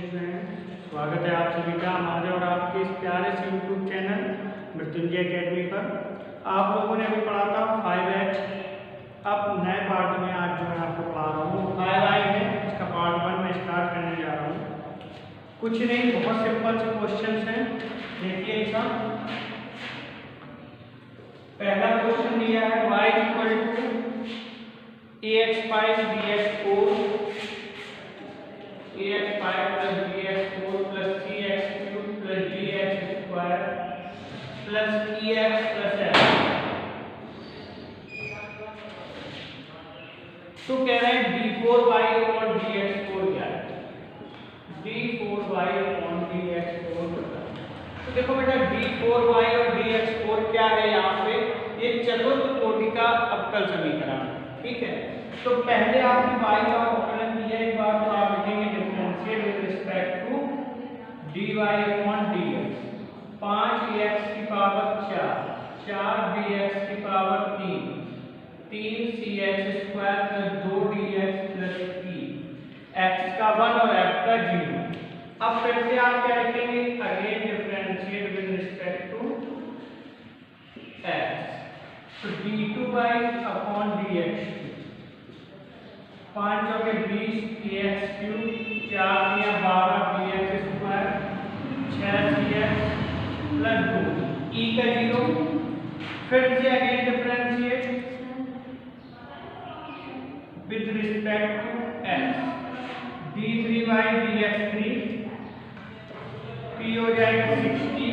Student, स्वागत है आप सभी का हमारे और आपके इस प्यारे से यूट्यूब चैनल मृत्युंजय अकेडमी पर। आप लोगों ने अभी पढ़ा था 5x। अब नए पार्ट में आज जो मैं आपको पढ़ा रहा हूँ 5i है। इसका पार्ट 1 में स्टार्ट करने जा रहा हूँ। कुछ नहीं, बहुत सिंपल से क्वेश्चन हैं। देखिए इसका पहला क्वेश्चन दिया है y = ax5 bx4 ax5 plus bx4 plus cx3 plus dx square plus ex plus f। तो कह रहे हैं d4y और dx4 क्या है? d4y और dx4। तो देखो बेटा d4y और dx4 क्या है? यहाँ पे ये चतुर्थ कोटि का अवकल समीकरण, ठीक है। तो पहले आपने y का अवकलन किया एक बार, तो आप लिखेंगे differentiate with respect to dy upon dx। 5x की पावर 4, 4bx की power 3, 3cx square plus 2dx plus 3, x का 1 और f का 0। अब फिर से आप क्या लिखेंगे? Again differentiate with respect to x। तो d2y अपॉन dx, 5 और 20 ax क्यूब, 4 या 12 bx square, 6cx plus 2 e का 0। फिर से again differentiate with respect to x, d3y dx3, p हो जाएगा 60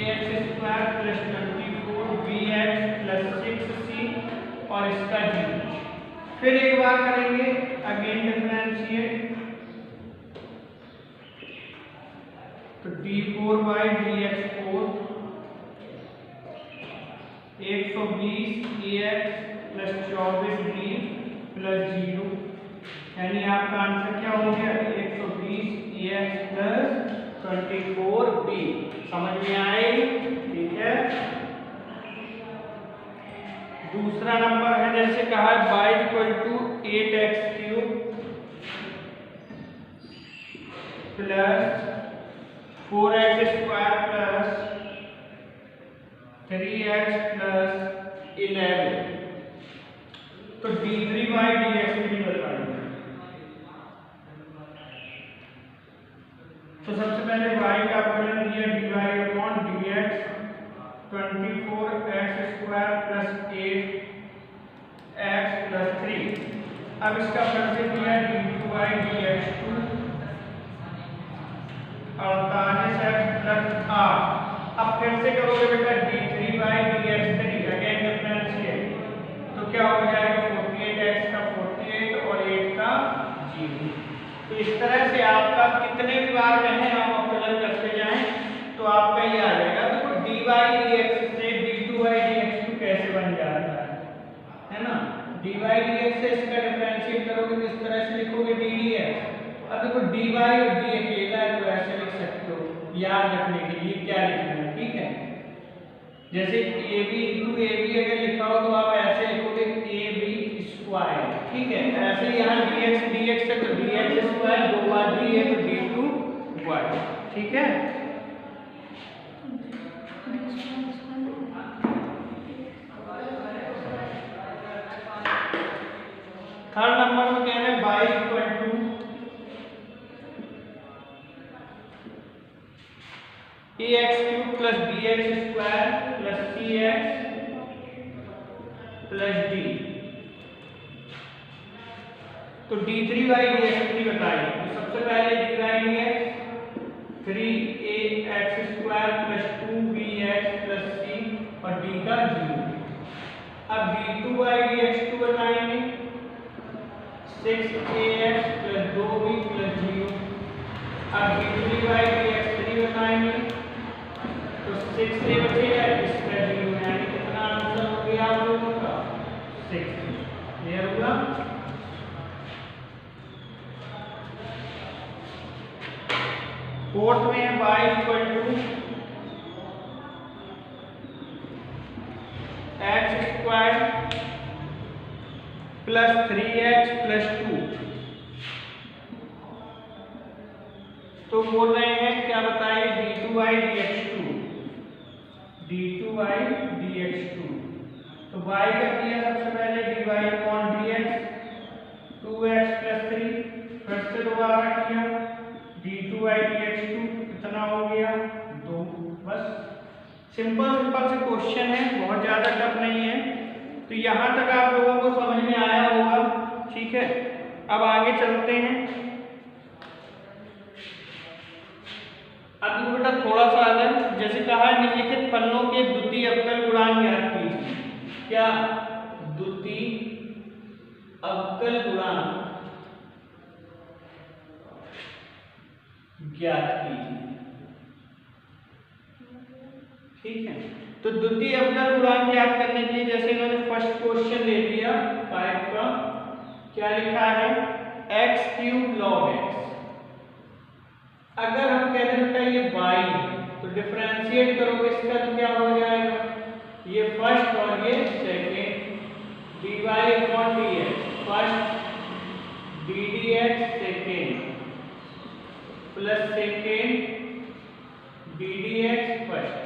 ax square plus 24 bx plus 6c और इसका 0। फिर एक बार करेंगे अगेन डिफरेंशिएट, तो d4y dx4 120 ax plus 24b plus 0, यानी आपका आंसर क्या हो गया? 120 ax प्लस 24b। समझ में आएगी? ठीक है। दूसरा नंबर है, जैसे कहा है y = 8x cube plus 4x square plus 3x plus 11। तो d3y dx3 बताइए। तो सबसे पहले y का अवकलन किया dy upon dx, 24x square plus 8x plus 3। अब इसका फिर से किया d2y dx2, 48x प्लस 8। अब फिर से करोगे बेटा d3y dx3, अगेन डिफरेंशिएट, तो क्या हो जाएगा? 48x का 48 और 8 का 0। तो इस तरह से आपका कितने भी बार कहें आप अवकलन करते जाएं तो आपका ये आ जाएगा। देखो dy dx से d2y dx2 कैसे बन जाता है ना? dy dx से इसका डिफरेंशिएट करोगे तो इस तरह से लिखोगे ddx। अब देखो dy और d अकेला है तो ऐसे लिख सकते हो। याद रखने के लिए क्या लिखना है, ठीक है। जैसे ab * ab अगर लिखा हो तो आप ऐसे लिखोगे ab स्क्वायर, ठीक है। ऐसे यहाँ dx dx है तो dx स्क्वायर, 2 बार d है तो d2y, ठीक है। थर्ड नंबर में कह रहे हैं y = ax cube plus bx square plus cx plus d। तो d3y dx3 बताइए। तो सबसे पहले dy dx 3ax square plus 2bx plus c और d का 0। अब d2y dx2 बताएंगे, 6ax प्लस 2b प्लस 0। अब d3y dx3 बताएंगे तो 6a बचेगा, इसका 0, यानी कितना आंसर हो गया आप लोगों का? 6। क्लियर हुआ? फोर्थ में है y = x square plus 3x plus 2 तो बोल रहे हैं क्या बताइए, d2y dx2, d2y dx2। तो y का किया सबसे पहले dy upon dx 2x plus 3, फिर से दोबारा किया d2y dx2, कितना हो गया 2। बस सिंपल सिंपल से क्वेश्चन है, बहुत ज्यादा टफ नहीं है। तो यहाँ तक आप लोगों को समझ में आया होगा, ठीक है। अब आगे चलते हैं। अब बेटा थोड़ा सा अलग, जैसे कहा निम्नलिखित फलनों के द्वितीय अवकल गुणांक ज्ञात कीजिए। क्या द्वितीय अवकल गुणांक ज्ञात कीजिए, ठीक है। तो द्वितीय अवकल गुणांक ज्ञात करने के लिए जैसे इन्होंने फर्स्ट क्वेश्चन ले लिया 5 का, क्या लिखा है x³ log x। अगर हम कहते हैं ये y, तो डिफरेंशिएट करोगे इसका तो क्या हो जाएगा, ये फर्स्ट और ये second, dy upon dx first, ddx second plus second ddx first.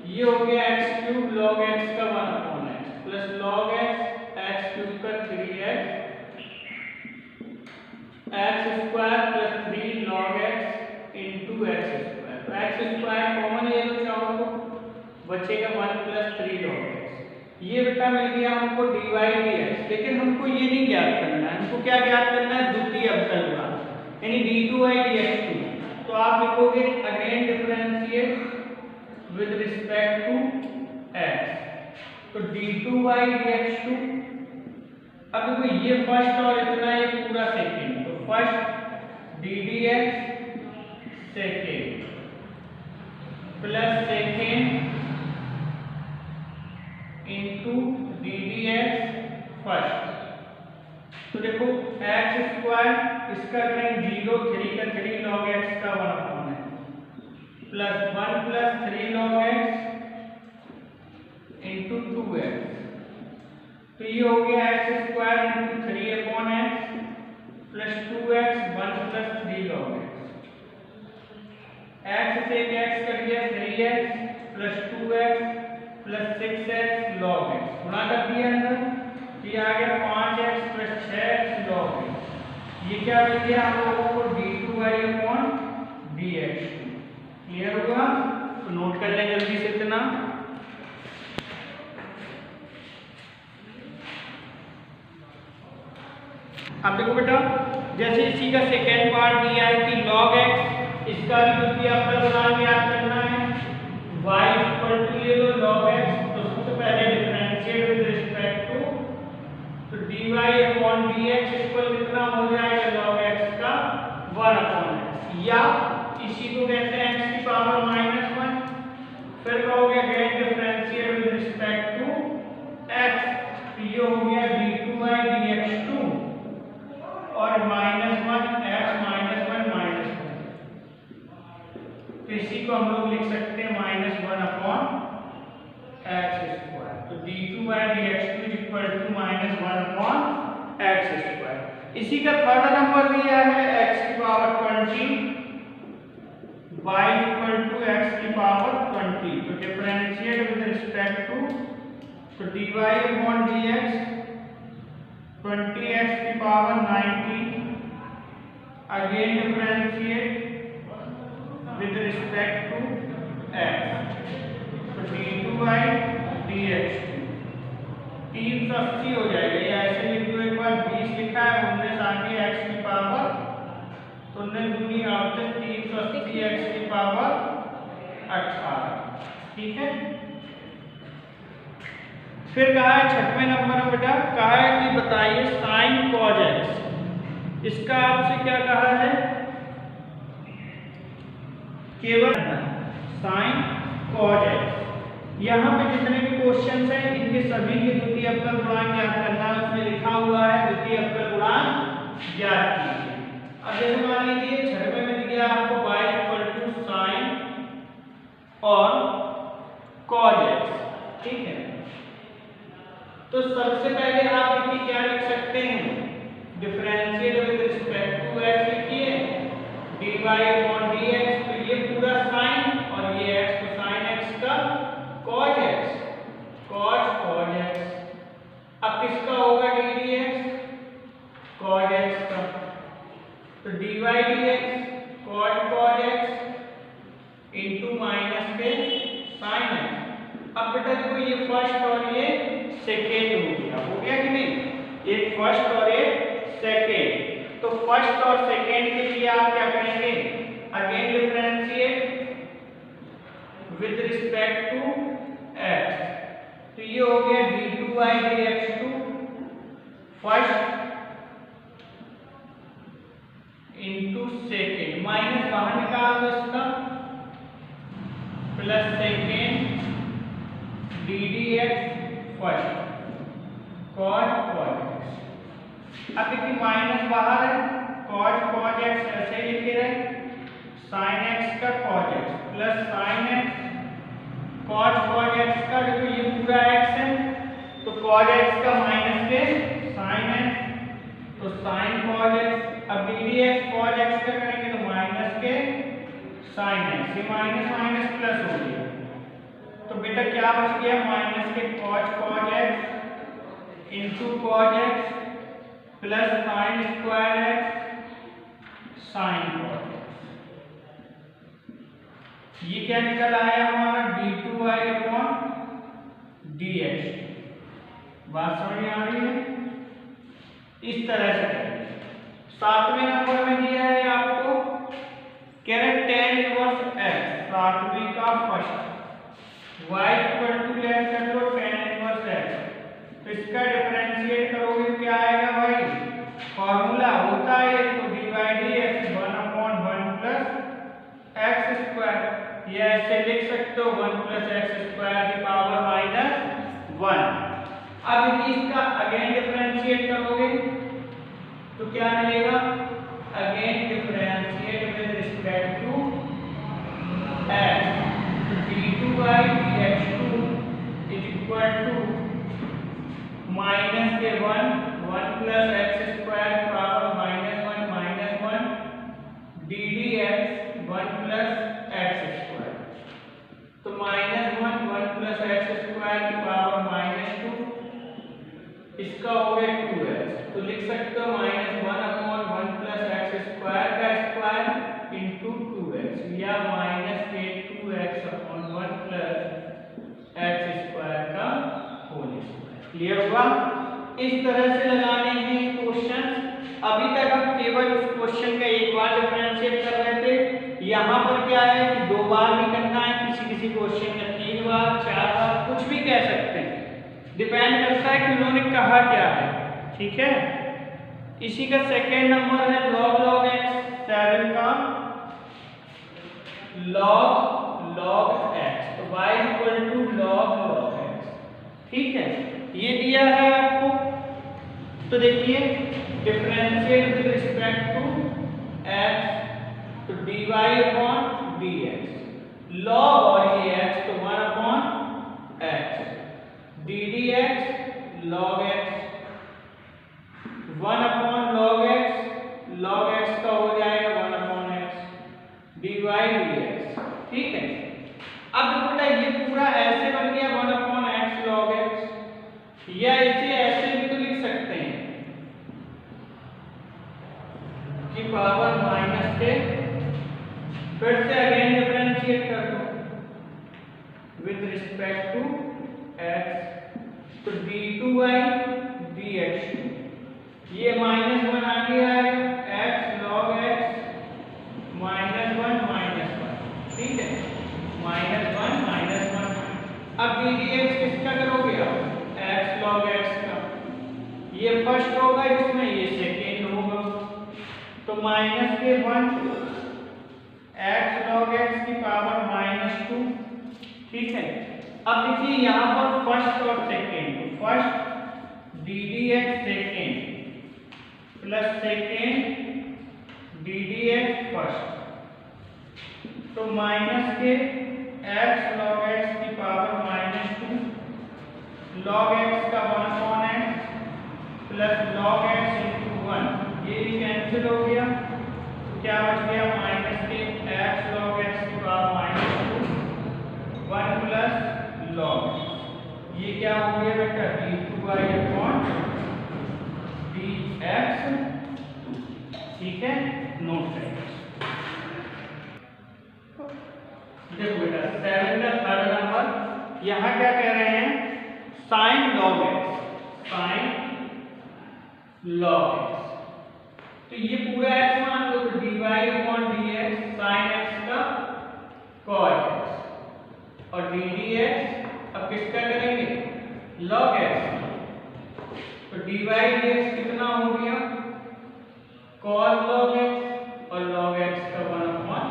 ये हो गया x³ log x का 1/x प्लस log x³ का 3x x² plus 3 log x into x²। तो x² कॉमन ले लो चाहो तो, बचेगा 1 प्लस 3 log x। ये बेटा मिल गया हमको dy dx। लेकिन हमको ये नहीं ज्ञात करना है, हमको क्या ज्ञात करना है, द्वितीय अवकल गुणांक यानी d2y dx2। तो आप लिखोगे again differentiate with respect to x। तो d2y dx2, अब देखो ये फर्स्ट और इतना ये पूरा सेकेंड, तो first ddx second plus second into ddx first. तो देखो x² इसका करेंगे 0, 3 का 3 log x का 1/x plus 1 plus 3 log x into 2x। तो ये हो गया x² into 3/x plus 2x 1 plus 3 log x से एक x कट गया 3x plus 2x plus 6x log x, गुणा कर दिया अंदर, तो ये आ गया 5x plus 6x log x। ये क्या मिल गया हम लोगों को d2y अपॉन dx। क्लियर होगा, तो नोट कर लें जल्दी से इतना। अब देखो बेटा, जैसे इसी का सेकेंड पार्ट दिया है कि log x, इसका भी द्वितीय अवकल गुणांक ज्ञात करना है। y इक्वल टू ले लो log x, तो सबसे पहले डिफरेंशिएट विद रिस्पेक्ट टू, तो dy अपॉन dx इक्वल कितना हो जाएगा log x का 1/x, या इसी को कहते हैं x की पावर -1। फिर कहोगे again differentiate with respect to x, तो ये हो गया d2y dx2 और -1 x -1 -1। तो इसी को हम लोग लिख सकते हैं -1 अपॉन x²। तो d2y dx2 equal to -1 upon x²। इसी का थर्ड नंबर दिया है x की power 20, y equal to x की पावर 20। तो डिफरेंशिएट विद रिस्पेक्ट टू, तो dy अपॉन dx 20x की power 90, again differentiate with respect to x। तो d2y dx 380 हो जाएगा, या ऐसे लिख दो, एक बार 20 लिखा है 19 आगे x की पावर, तो 19 दूनी 38, 380 x की पावर 18। ठीक है। फिर कहा है छठवें नंबर में बेटा, कहा है कि बताइए साइन कॉज x। इसका आपसे क्या कहा है, केवल साइन कॉज x। यहाँ पे जितने भी क्वेश्चन हैं इनके सभी के द्वितीय अवकल गुणांक ज्ञात करना है। उसमें लिखा हुआ है द्वितीय अवकल गुणांक ज्ञात कीजिए। अब जैसे मान लीजिए छठवें में दिया आपको y इक्वल टू साइन और कॉज x, ठीक है। तो सबसे पहले आप देखिए क्या लिख सकते हैं, differentiate with respect to x लिखिए वाई अपॉन डी एक्स, तो ये पूरा साइन और ये एक्स, तो साइन एक्स का कॉज एक्स, कॉज एक्स। अब किसका होगा d d x, cos x का, तो d y d x cos x into minus के साइन एक्स। अब बेटा देखो ये फर्स्ट और ये सेकेंड हो गया कि नहीं, एक फर्स्ट और एक सेकेंड। तो फर्स्ट और सेकेंड के लिए आप क्या करेंगे, again differentiate with respect to x, तो ये हो गया d2y dx2 first into second, minus बाहर निकाल दो इसका, plus second D d x first cause x. अब देखिए माइनस बाहर है, कॉज एक्स ऐसे ही लिखे रहे, साइन एक्स का cos x plus sine x cos x का, देखो ये पूरा एक्स है तो कॉज एक्स का माइनस के साइन एक्स, तो साइन कॉज एक्स। अब D d x cos x का करेंगे तो माइनस के साइन एक्स, ये माइनस माइनस प्लस हो गया, तो बेटा क्या बच गया, माइनस के cause x into cos x plus sine square x sign cos x. ये क्या निकल आया हमारा d2y अपॉन dx। बात समझ में आ रही है, इस तरह से करेंगे। सातवें नंबर में दिया है आपको, कह रहे tan इनवर्स x, सातवें का first y equal to let कर लो tan इनवर्स x, तो इसका डिफरेंशिएट करोगे क्या आएगा भाई, फॉर्मूला होता है तो dy dx 1/1 plus x square, ये ऐसे लिख सकते हो 1 प्लस एक्स स्क्वायर की पावर माइनस 1। अब यदि इसका अगेन डिफरेंशिएट करोगे तो क्या मिलेगा, again differentiate with respect to x, तो d2y dx2 is equal to minus के 1 प्लस एक्स स्क्वायर की power minus 1 d d x 1 प्लस एक्स स्क्वायर, तो माइनस 1 प्लस एक्स स्क्वायर की पावर -2, इसका हो गया 2x, तो लिख सकते हो -1/1 प्लस एक्स स्क्वायर का स्क्वायर इंटू 2x, या माइनस के 2x/1 प्लस एक्स स्क्वायर का होल स्क्वायर। क्लियर हुआ, इस तरह से लगाने हैं क्वेश्चन। अभी तक हम केवल उस क्वेश्चन का एक बार डिफरेंशिएट कर रहे थे, यहाँ पर क्या है कि 2 बार भी करना है, किसी क्वेश्चन का 3 बार 4 बार कुछ भी कह सकते हैं, डिपेंड करता है कि उन्होंने कहा क्या है, ठीक है। इसी का सेकेंड नंबर है log x, 7 का log x, तो y equal to log x, ठीक है, ये दिया है आपको। तो देखिए differentiate with respect to x, तो dy अपॉन dx, log और ये x तो 1/x, ddx log x 1/log x का हो जाएगा 1/x dy dx, ठीक है। अब बेटा ये पूरा ऐसे बन गया 1/x log x, या इसे ऐसे भी तो लिख सकते हैं कि पावर माइनस के, फिर से अगेन डिफरेंशिएट कर दो विद रिस्पेक्ट टू x, तो d2y dx, ये -1 आ गया है x log x -1, ठीक है, -1 अब ddx किसका करोगे आप, x log x का, ये फर्स्ट होगा जिसमें ये सेकेंड होगा, तो माइनस के 1 x log x की पावर -2, ठीक है। अब देखिए यहाँ पर फर्स्ट और सेकेंड, तो first ddx second plus second ddx first, तो माइनस के x log x की पावर -2 log x का 1/x plus log x into 1, ये कैंसिल हो गया, तो क्या बच गया ये क्या हो गया बेटा d2y अपॉन dx, ठीक है, नोट करें। देखो बेटा 7 का थर्ड नंबर, यहाँ क्या कह रहे हैं, sign log x, sign log x, तो ये पूरा एक्स मान लो, तो dy upon dx sign x का cos एक्स, और ddx अब किसका करेंगे, लॉग एक्स, तो dy dx कितना हो गया, cos log x और log x का 1 अपॉन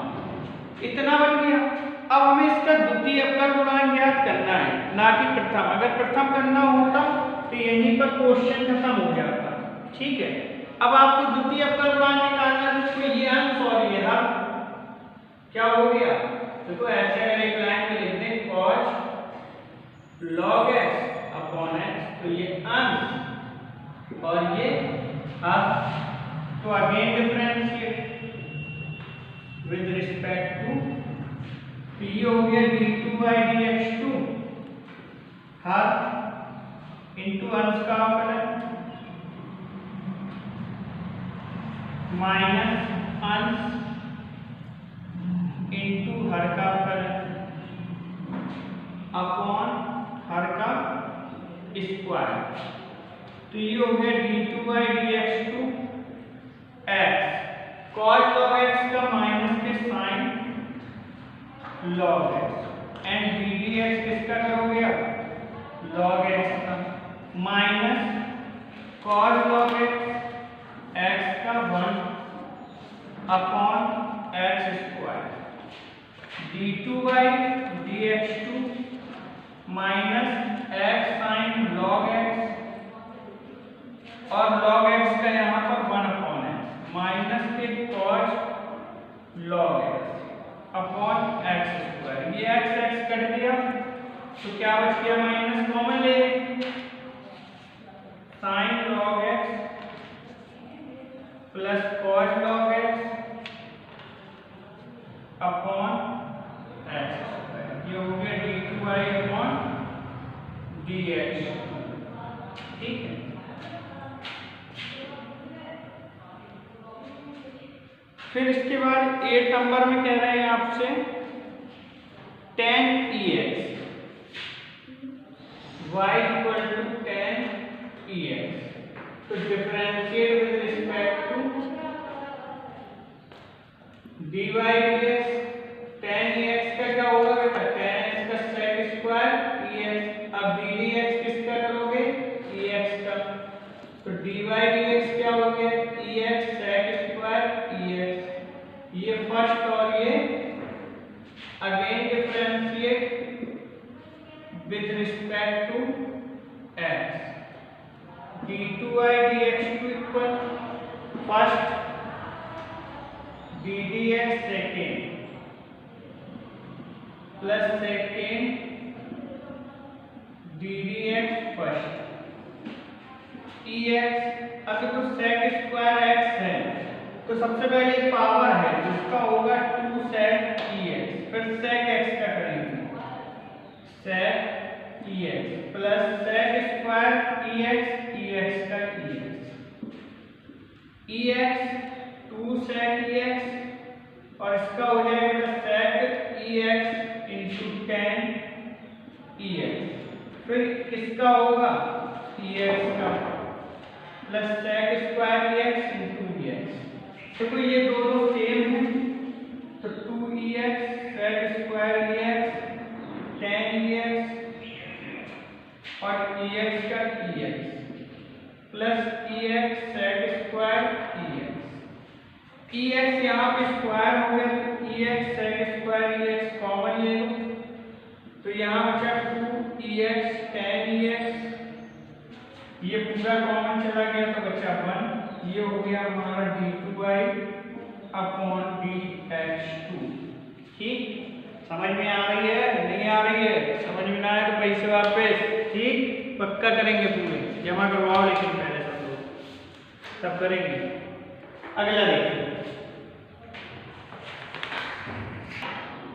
इतना बन गया। अब हमें इसका द्वितीय अवकल गुणांक ज्ञात करना है, ना कि प्रथम। अगर प्रथम करना होता तो यहीं पर क्वेश्चन खत्म हो जाता, ठीक है। अब आपको द्वितीय अवकल गुणांक निकालना है, तो ये अंश और ये हर क्या हो गया, देखो ऐसे अगर एक लाइन में लिख दें cos log x upon x, तो ये अंश और ये हर, तो again differentiate with respect to, तो ये हो गया d2y dx2 हर इंटू अंश का अवकलन माइनस अंश इंटू हर का अवकलन अपॉन हर का स्क्वायर, तो ये हो गया d2y dx2 x cos log x का माइनस के sine log x and ddx किसका करोगे अब log x का माइनस cos log x का 1 upon x square, d2y dx2 minus x sine log x और log x का यहाँ पर 1 अपॉन x माइनस के cos log x upon x square, ये x कट दिया, तो क्या बच गया, माइनस कॉमन ले, sine log x plus cos log x upon x square, ये हो गया d2y अपॉन dx, ठीक है। फिर इसके बाद 8 नंबर में कह रहे हैं आपसे tan ex y equal to tan ex, तो differentiate with respect to dy dx, tan ex का क्या होगा बेटा, tan x का sec स्क्वायर ex, अब ddx किसका करोगे, ex का, तो dy dx क्या हो गया, ex sec स्क्वायर ex, ये फर्स्ट और ये again differentiate with respect to x, d2y dx2 equal first ddx second plus second ddx first ex, अब देखो sec स्क्वायर x है, तो सबसे पहले पावर है जिसका होगा 2 sec ex, फिर sec x का करेंगे sec ex plus sec square ex, ex का ex 2 sec ex और इसका हो जाएगा sec ex into tan ex, फिर किसका होगा ex का plus sec square ex into ex, देखो ये दोनों सेम हैं, तो 2ex sec square ex tan ex और ex का ex plus ex sec square ex यहाँ पे स्क्वायर हो गया, तो ex sec square ex common ले लो, तो यहाँ बचा 2ex tan ex, ये पूरा कॉमन चला गया तो बचा 1, ये हो गया हमारा d2y अपॉन dx2, ठीक। समझ में आ रही है, नहीं आ रही है, समझ में ना आए तो पैसे वापस, ठीक, पक्का करेंगे, पूरे जमा करवाओ, लेकिन पहले सब लोग सब करेंगे। अगला देखिए,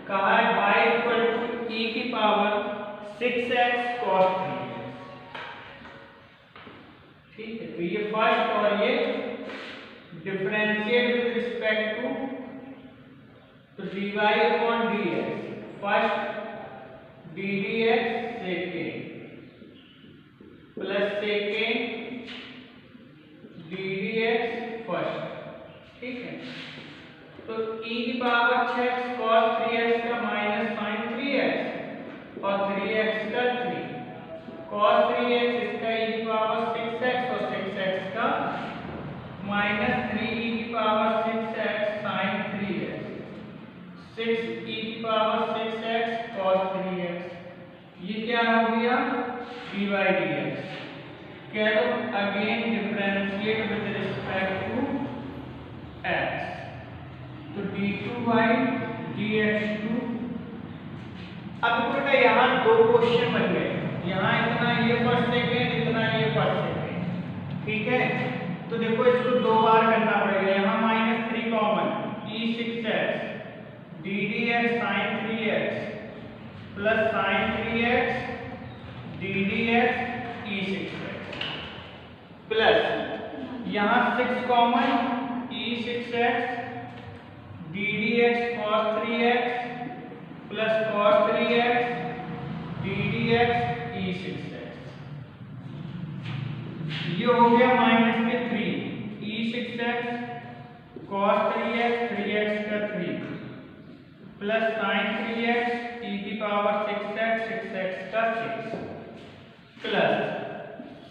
कहा है y इक्वल टू e की पावर 6x cos 3, ठीक है, तो ये फर्स्ट और ये डिफरेंशिएट विद रिस्पेक्ट टू, तो dy upon dx first, dy second plus second ddx first. ठीक है, तो e की पावर 6x cos 3x का माइनस sin 3x और 3x का 3 cos 3x इसका e की पावर 6x और 6x का माइनस 3e की power 6x sin 3x 6e की पावर 6x cos 3x, ये क्या हो गया dy dx। कह दो again differentiate with respect to x, तो d2y dx2। अब बेटा यहाँ दो क्वेश्चन बन गए, यहाँ इतना ये फर्स्ट सेकेंड, इतना ये फर्स्ट सेकेंड। ठीक है, तो देखो इसको दो बार करना पड़ेगा, यहाँ -3 common e6x ddx sin 3x plus sin 3x ddx e6x plus यहाँ 6 common e6x ddx cos 3x plus cos 3x ddx e6x, ये हो गया -3 e6x cos 3x 3x का 3 प्लस sin 3x e की पावर 6x 6x का 6 plus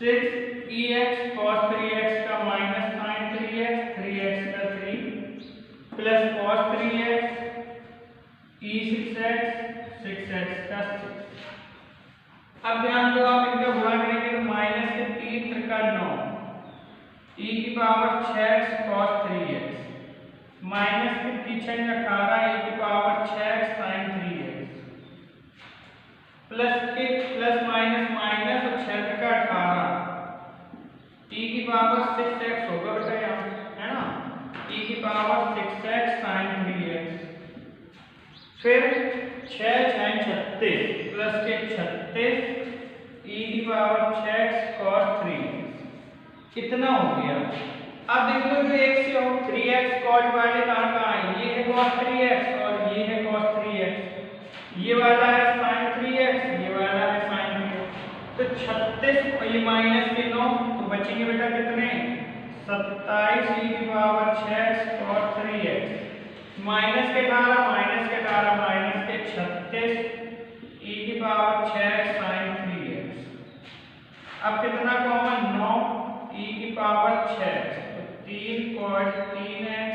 6ex cos 3x का minus sin 3x 3x का 3 plus cos 3x e6x 6x का 6। अब ध्यान दो, आप इनका गुणा करेंगे तो माइनस के 3 त्रिका 9 e की power 6x cos 3x minus के पीछे 18 e की power 6x sin 3x plus के प्लस माइनस माइनस और 6 का 18 e की पावर 6x होगा बेटा यहाँ, है ना, e की पावर 6x sin 3x फिर 6 6 36 प्लस के 36 e की पावर 6x cos 3x, इतना हो गया। अब देख लो जो एक से हो 3x cos वाले कहाँ है, ये है cos 3x और ये है cos 3x, ये वाला है sin 3x, ये वाला है sin 3x, तो 36 और ये माइनस के 9, तो बचेंगे बेटा कितने 27 e की power 6x cos 3x minus के 18 माइनस के 18 माइनस के 36 e की पावर 6x sin 3x। अब कितना कॉमन 9 e की power 6x, 3 cos 3x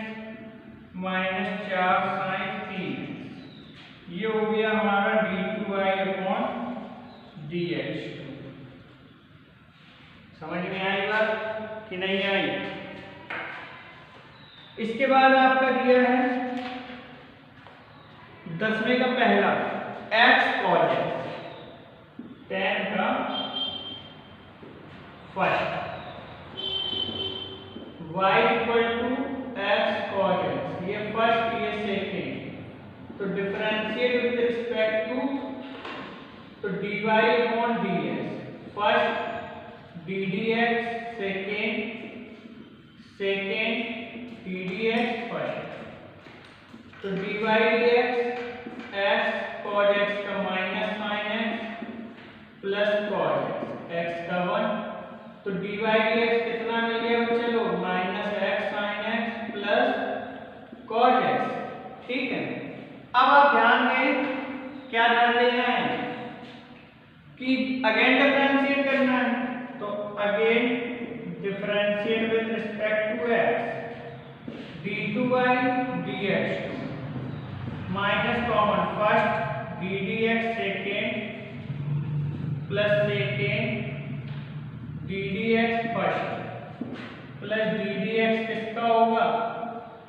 minus 4 sin 3x, ये हो गया हमारा d2y अपॉन dx2। समझ में आई बात कि नहीं आई? इसके बाद आपका दिया है 10वें का पहला x cos x, 10 का first y equal to x cos x, ये फर्स्ट ये सेकेंड, तो डिफरेंशिएट विद रिस्पेक्ट टू, तो dy upon dx first ddx second second ddx first, तो dy dx x cos x का minus sin x plus cos x का 1, तो dy dx कितना मिल गया बच्चे लोग minus x sin x plus cos x। ठीक है, अब आप ध्यान दें, क्या ध्यान देना है कि अगेन डिफरेंशिएट करना है, तो again differentiate with respect to x d2y dx2 minus common first ddx second plus second ddx first plus ddx किसका होगा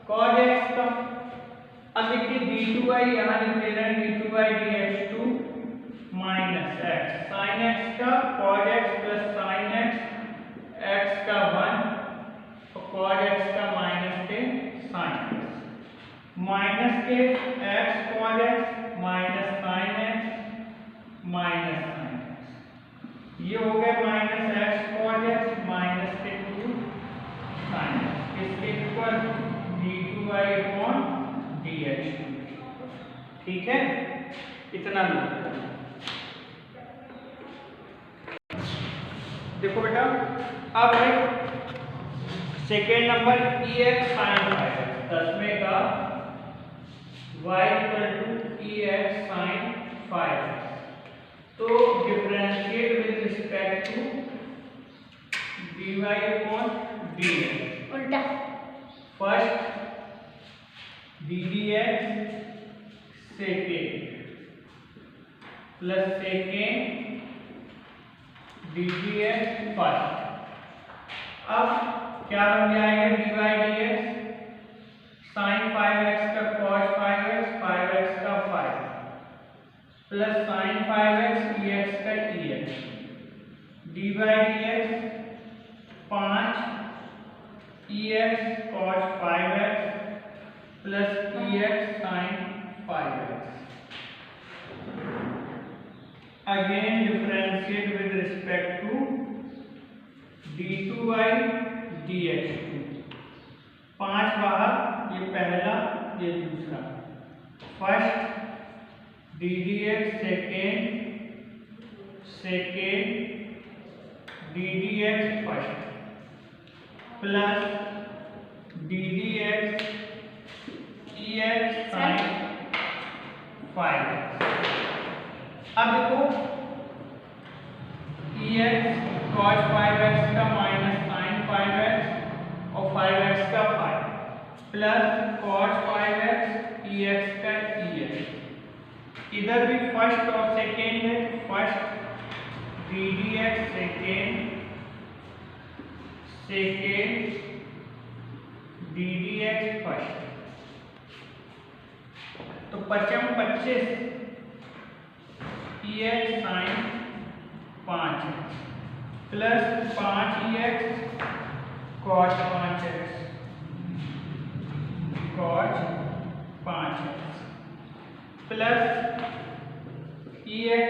cos x का। अब देखिए d2y यहाँ लिख दे रहे हैं d2y dx2 minus x sin x का cos x plus sin x का 1 और cos x का माइनस के sin x माइनस के x cos x minus sin x minus sin x, ये हो गया minus x cos x minus के साइन इसके इक्वल d2y अपॉन dx। ठीक है, इतना लो। देखो बेटा, अब है second number ex sin five, 10वें का y equal to ex sin five. तो differentiate with respect to dy upon dx। उल्टा first ddx second plus second dx first. अब क्या बन जाएगा dy dx sin 5x का cos 5x 5x का 5 प्लस sin 5x dx का dx dy dx 5 ex cos 5x plus ex sin 5x। Again differentiate with respect to d2y dx। 5 बाहर, ये पहला ये दूसरा। First ddx second ddx first plus ddx ex sin 5x। अब देखो ex cos 5x का minus sin 5x और 5x का 5 प्लस cos 5x ex का ex। इधर भी फर्स्ट और सेकेंड है। First ddx second ddx first. तो 55 25 ex sin 5x plus 5ex cos 5x plus ex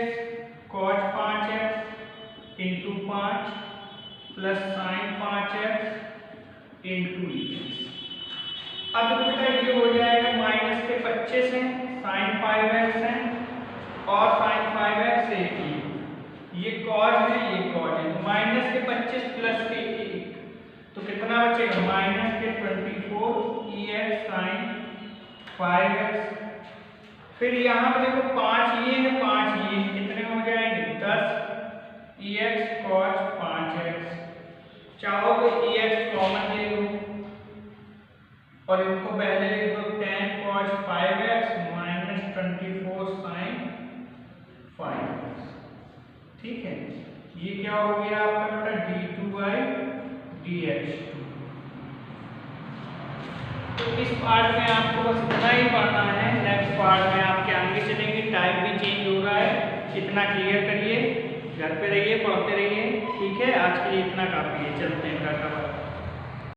cos 5x into 5 plus sin 5x into ex। अब देखो बेटा ये हो जाएगा माइनस के 25 हैं, sin 5x है और sin 5x एक ही, ये cos है ये cos है। माइनस के 25 प्लस के 1 तो कितना बचेगा माइनस के 24 ex sin 5x। फिर यहाँ पे देखो 5 ये है 5 ये, कितने हो जाएंगे 10 ex cos 5x। चाहो तो ex कॉमन ले लो और इनको पहले लिख दो 10 cos 5x minus 24 sin 5x। ठीक है, ये क्या हो गया आपका बेटा d2y dx। तो इस पार्ट में आपको बस इतना ही पढ़ना है। नेक्स्ट पार्ट में आपके आगे चलेंगे, टाइप भी चेंज हो रहा है, इतना क्लियर करिए, घर पे रहिए पढ़ते रहिए। ठीक है, आज के लिए इतना काफी है, चलते हैं टाटा।